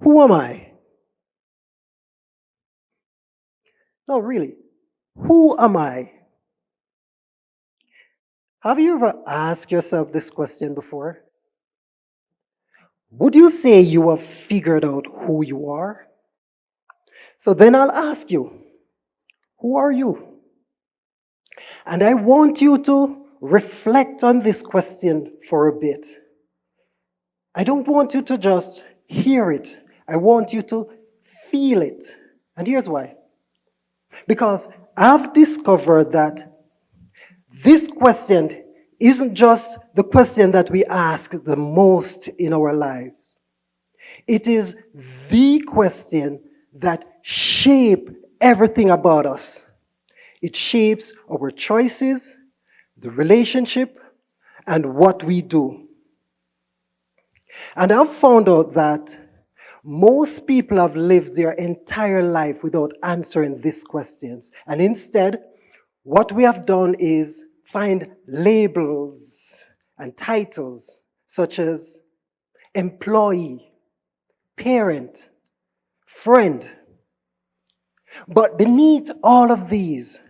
Who am I? No, really. Who am I? Have you ever asked yourself this question before? Would you say you have figured out who you are? So then I'll ask you, who are you? And I want you to reflect on this question for a bit. I don't want you to just hear it. I want you to feel it. And here's why. Because I've discovered that this question isn't just the question that we ask the most in our lives. It is the question that shapes everything about us. It shapes our choices, the relationship, and what we do. And I've found out that most people have lived their entire life without answering these questions. And instead, what we have done is find labels and titles such as employee, parent, friend. But beneath all of these,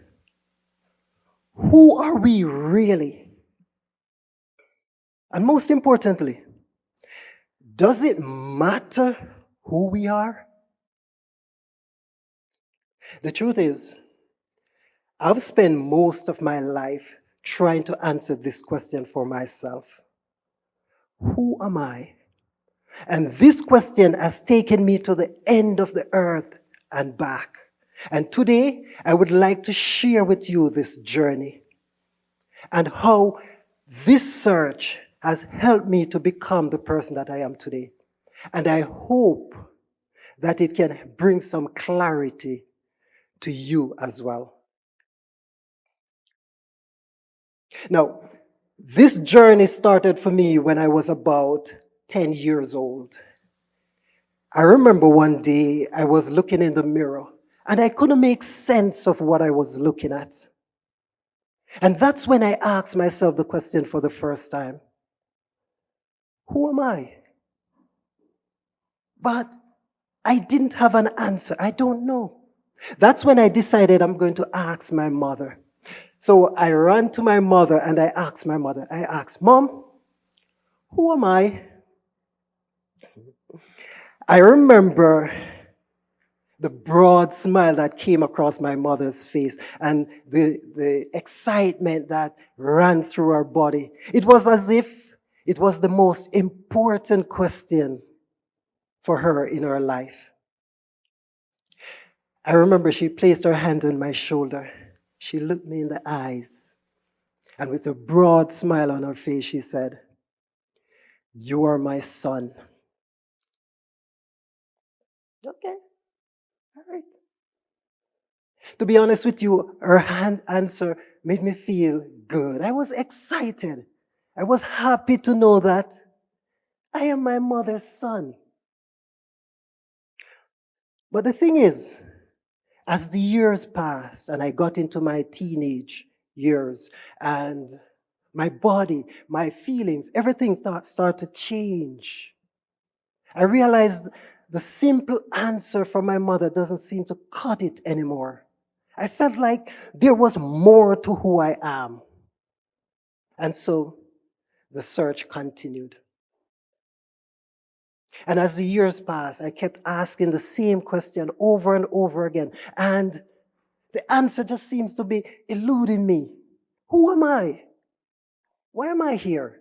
who are we really? And most importantly, does it matter who we are? The truth is, I've spent most of my life trying to answer this question for myself. Who am I? And this question has taken me to the end of the earth and back. And today, I would like to share with you this journey and how this search has helped me to become the person that I am today. And I hope that it can bring some clarity to you as well. Now, this journey started for me when I was about 10 years old. I remember one day I was looking in the mirror and I couldn't make sense of what I was looking at. And that's when I asked myself the question for the first time. Who am I? But I didn't have an answer. I don't know. That's when I decided I'm going to ask my mother. So I ran to my mother and I asked my mother, Mom, who am I? I remember the broad smile that came across my mother's face and the excitement that ran through her body. It was as if it was the most important question for her in her life. I remember she placed her hand on my shoulder. She looked me in the eyes, and with a broad smile on her face, she said, "You are my son." Okay, all right. To be honest with you, her answer made me feel good. I was excited. I was happy to know that I am my mother's son. But the thing is, as the years passed and I got into my teenage years and my body, my feelings, everything started to change. I realized the simple answer from my mother doesn't seem to cut it anymore. I felt like there was more to who I am. And so the search continued. And as the years passed, I kept asking the same question over and over again. And the answer just seems to be eluding me. Who am I? Why am I here?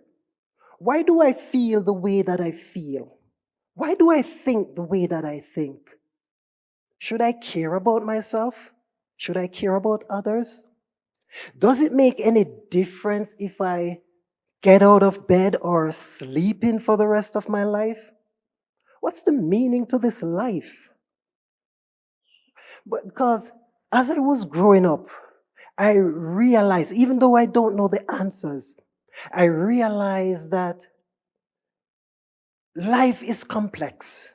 Why do I feel the way that I feel? Why do I think the way that I think? Should I care about myself? Should I care about others? Does it make any difference if I get out of bed or sleep in for the rest of my life? What's the meaning to this life? Because as I was growing up, I realized, even though I don't know the answers, I realized that life is complex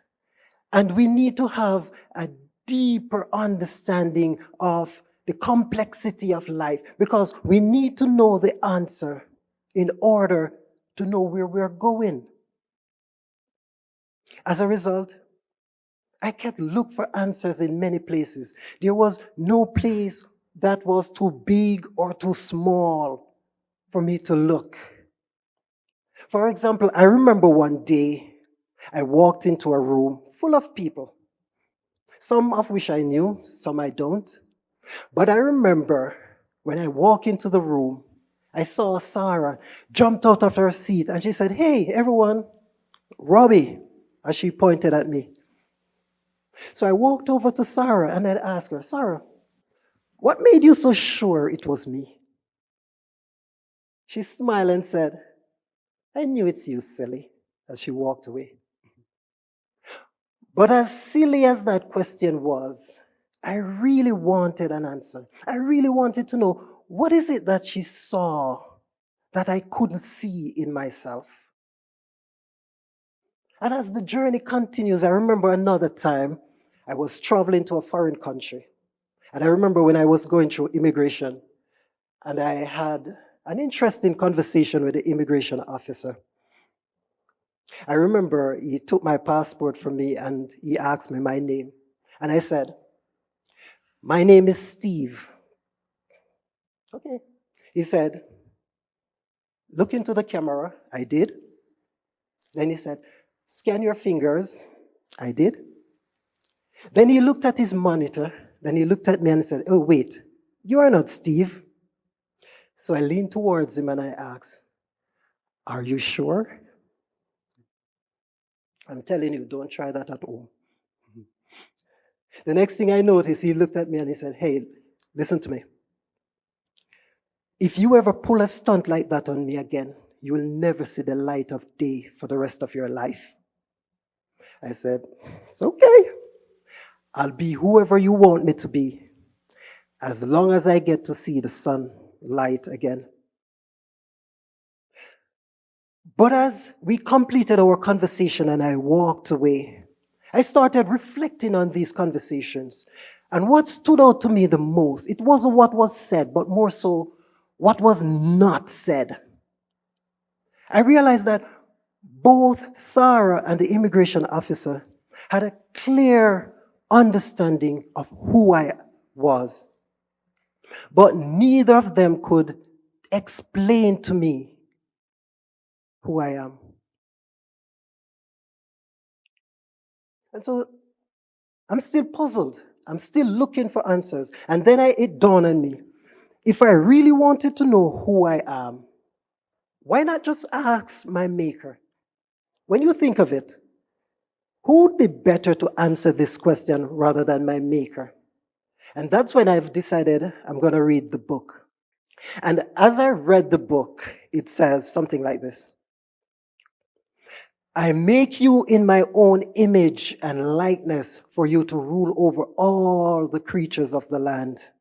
and we need to have a deeper understanding of the complexity of life because we need to know the answer in order to know where we're going. As a result, I kept looking for answers in many places. There was no place that was too big or too small for me to look. For example, I remember one day I walked into a room full of people, some of which I knew, some I don't. But I remember when I walked into the room, I saw Sarah jumped out of her seat and she said, "Hey, everyone, Robbie," as she pointed at me. So I walked over to Sarah and I asked her, "Sarah, what made you so sure it was me?" She smiled and said, "I knew it's you, silly," as she walked away. But as silly as that question was, I really wanted an answer. I really wanted to know, what is it that she saw that I couldn't see in myself? And as the journey continues, I remember another time I was traveling to a foreign country. And I remember when I was going through immigration, and I had an interesting conversation with the immigration officer. I remember he took my passport from me and he asked me my name. And I said, "My name is Steve." Okay. He said, "Look into the camera." I did. Then he said, "Scan your fingers." I did. Then he looked at his monitor. Then he looked at me and said, "Oh, wait, you are not Steve." So I leaned towards him and I asked, "Are you sure?" I'm telling you, don't try that at home. The next thing I noticed, he looked at me and he said, "Hey, listen to me. If you ever pull a stunt like that on me again, you will never see the light of day for the rest of your life." I said, "It's okay. I'll be whoever you want me to be, as long as I get to see the sun light again." But as we completed our conversation and I walked away, I started reflecting on these conversations. And what stood out to me the most, it wasn't what was said, but more so what was not said. I realized that both Sarah and the immigration officer had a clear understanding of who I was, but neither of them could explain to me who I am. And so I'm still puzzled. I'm still looking for answers. And then it dawned on me, if I really wanted to know who I am, why not just ask my maker? When you think of it, who would be better to answer this question rather than my maker? And that's when I've decided I'm going to read the book. And as I read the book, it says something like this: "I make you in my own image and likeness for you to rule over all the creatures of the land."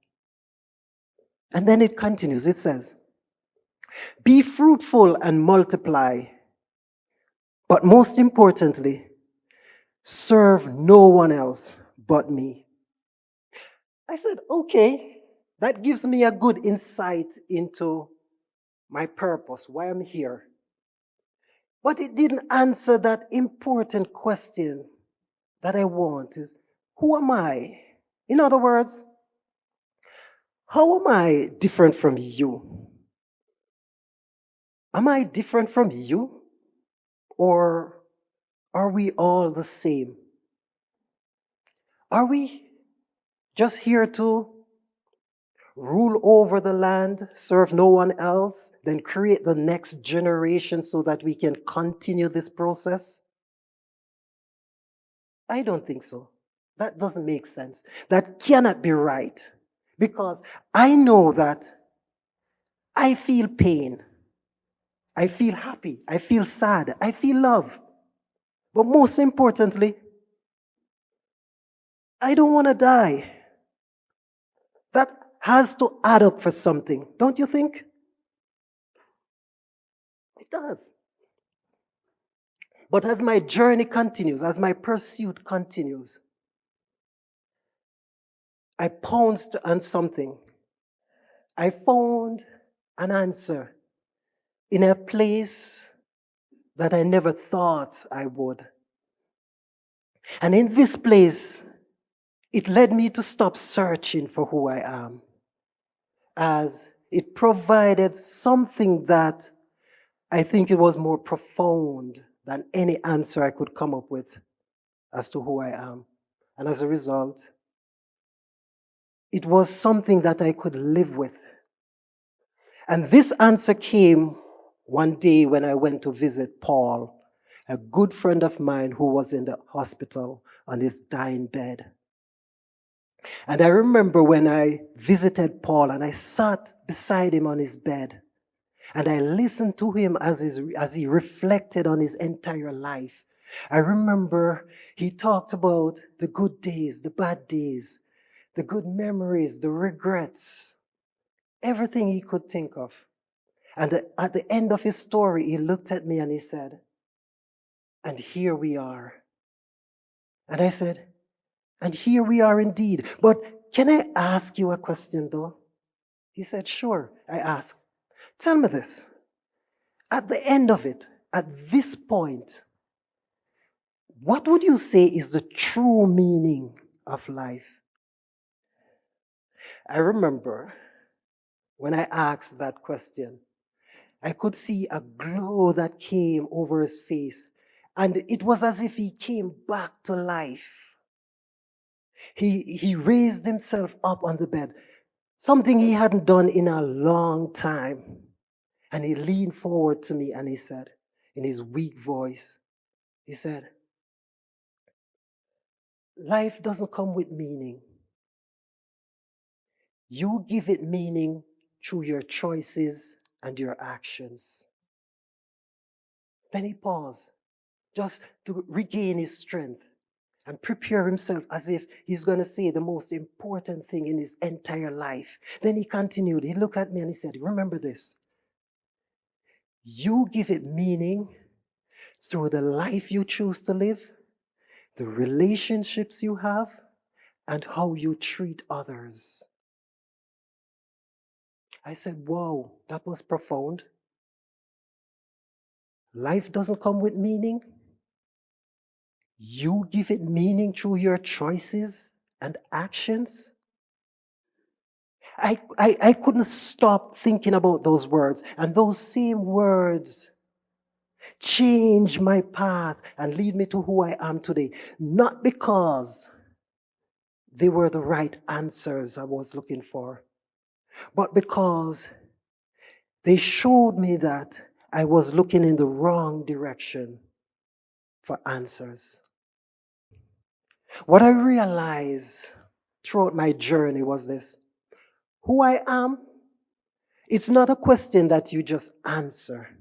And then it continues. It says, "Be fruitful and multiply, but most importantly, serve no one else but me." I said, okay, that gives me a good insight into my purpose, why I'm here. But it didn't answer that important question that I want is, who am I? In other words, how am I different from you? Am I different from you? Or are we all the same? Are we just here to rule over the land, serve no one else, then create the next generation so that we can continue this process? I don't think so. That doesn't make sense. That cannot be right. Because I know that I feel pain. I feel happy. I feel sad. I feel love. But most importantly, I don't want to die. That has to add up for something, don't you think? It does. But as my journey continues, as my pursuit continues, I pounced on something. I found an answer in a place that I never thought I would. And in this place, it led me to stop searching for who I am, as it provided something that I think it was more profound than any answer I could come up with as to who I am. And as a result, it was something that I could live with. And this answer came one day when I went to visit Paul, a good friend of mine who was in the hospital on his dying bed. And I remember when I visited Paul and I sat beside him on his bed and I listened to him as he reflected on his entire life. I remember he talked about the good days, the bad days, the good memories, the regrets, everything he could think of. And at the end of his story, he looked at me and he said, "And here we are." And I said, "And here we are indeed. But can I ask you a question though?" He said, "Sure." I asked, "Tell me this. At the end of it, at this point, what would you say is the true meaning of life?" I remember when I asked that question, I could see a glow that came over his face, and it was as if he came back to life. He raised himself up on the bed, something he hadn't done in a long time. And he leaned forward to me and he said, in his weak voice, he said, "Life doesn't come with meaning. You give it meaning through your choices and your actions." Then he paused, just to regain his strength and prepare himself as if he's going to say the most important thing in his entire life. Then he continued. He looked at me and he said, "Remember this. You give it meaning through the life you choose to live, the relationships you have, and how you treat others." I said, "Wow, that was profound. Life doesn't come with meaning. You give it meaning through your choices and actions." I couldn't stop thinking about those words, and those same words change my path and lead me to who I am today. Not because they were the right answers I was looking for, but because they showed me that I was looking in the wrong direction for answers. What I realized throughout my journey was this: who I am, it's not a question that you just answer.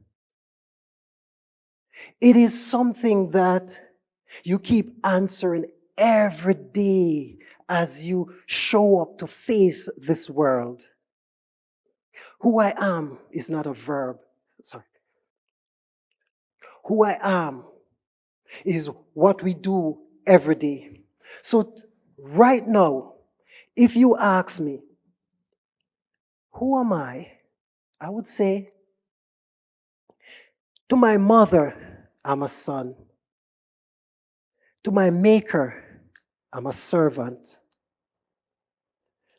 It is something that you keep answering every day as you show up to face this world. Who I am is not a verb. Sorry. Who I am is what we do every day. So right now, if you ask me, who am I would say, to my mother, I'm a son. To my maker, I'm a servant.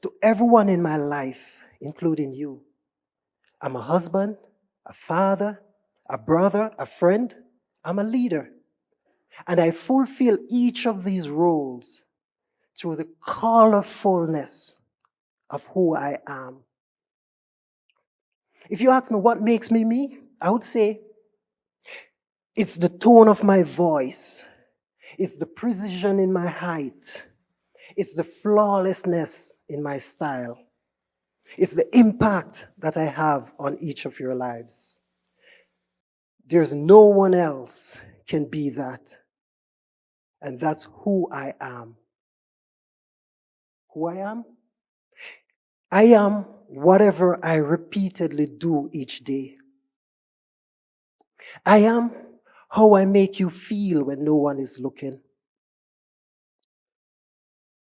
To everyone in my life, including you, I'm a husband, a father, a brother, a friend. I'm a leader. And I fulfill each of these roles through the colorfulness of who I am. If you ask me what makes me me, I would say it's the tone of my voice. It's the precision in my height. It's the flawlessness in my style. It's the impact that I have on each of your lives. There's no one else can be that. And that's who I am. Who I am? I am whatever I repeatedly do each day. I am how I make you feel when no one is looking.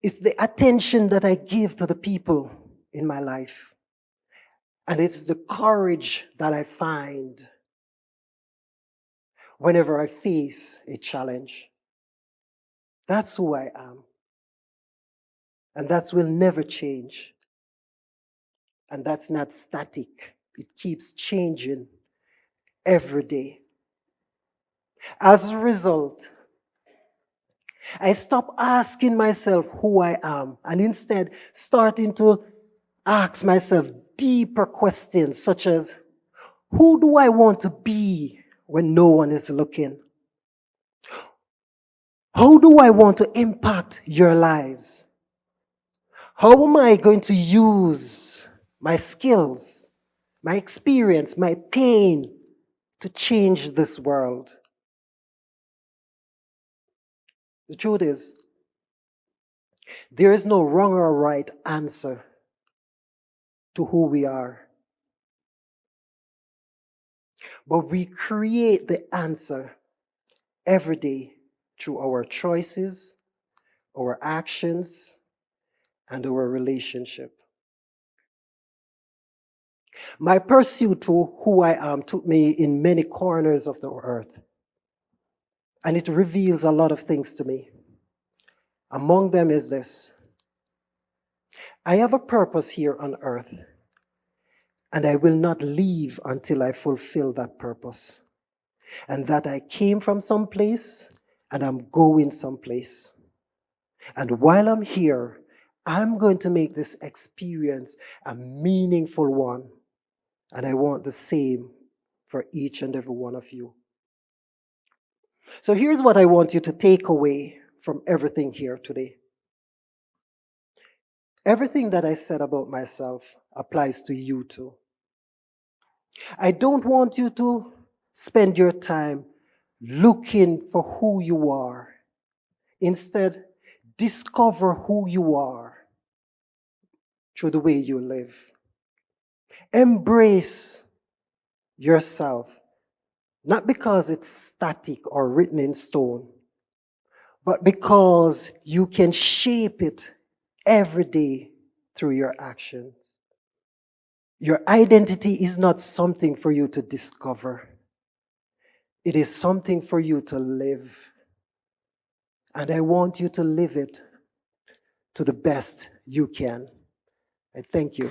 It's the attention that I give to the people in my life. And it's the courage that I find whenever I face a challenge. That's who I am. And that will never change. And that's not static. It keeps changing every day. As a result, I stop asking myself who I am and instead starting to ask myself deeper questions such as, who do I want to be when no one is looking? How do I want to impact your lives? How am I going to use my skills, my experience, my pain to change this world? The truth is, there is no wrong or right answer to who we are. But we create the answer every day through our choices, our actions, and our relationship. My pursuit to who I am took me in many corners of the earth, and it reveals a lot of things to me. Among them is this: I have a purpose here on earth, and I will not leave until I fulfill that purpose. And that I came from someplace, and I'm going someplace. And while I'm here, I'm going to make this experience a meaningful one. And I want the same for each and every one of you. So here's what I want you to take away from everything here today. Everything that I said about myself applies to you too. I don't want you to spend your time looking for who you are. Instead, discover who you are through the way you live. Embrace yourself, not because it's static or written in stone, but because you can shape it every day through your actions. Your identity is not something for you to discover. It is something for you to live. And I want you to live it to the best you can. I thank you.